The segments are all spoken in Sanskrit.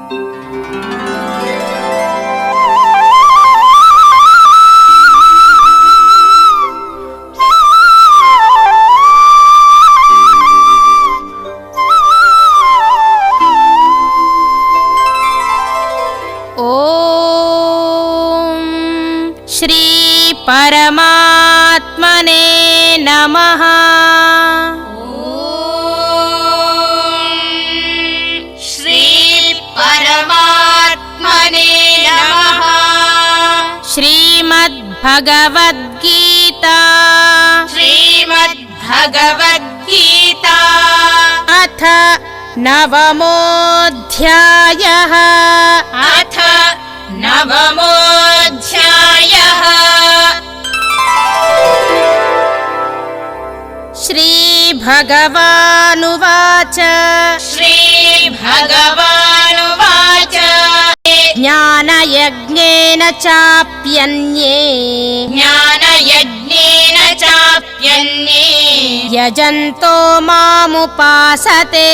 श्री परमात्मने नमः। श्री परमात्मने नमः। श्रीमद्भगवद्गीता श्रीमद्भगवद्गीता अथ नवमोऽध्यायः। अथ नवमोऽध्यायः। श्रीभगवानुवाच श्रीभगवानुवाच ज्ञानयज्ञेन चाप्यन्ये ज्ञानयज्ञेन चाप्यन्ये यजन्तो मामुपासते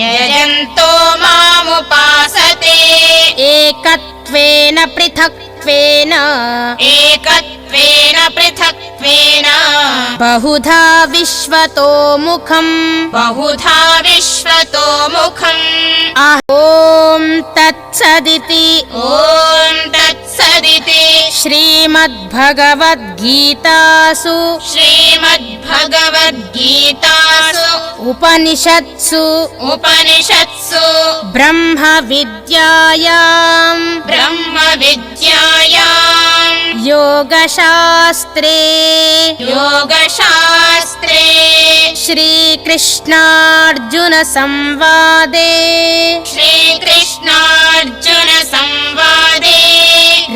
यजन्तो मामुपासते एकत्वेन पृथक्त्वेन एकत्वेन पृथक्त्वेन बहुधा विश्वतो मुखम् बहुधा विश्वतो मुखम् ॐ तत्सदिति ॐ तत्सदिति श्रीमद्भगवद्गीतासु श्रीमद्भगवद्गीतासु उपनिषत्सु ब्रह्मविद्यायां योगशास्त्रे श्रीकृष्णार्जुन संवादे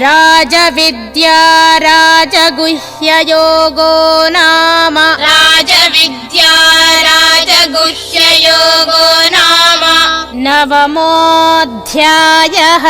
राजविद्या राजगुह्ययोगो नाम नवमोऽध्यायः।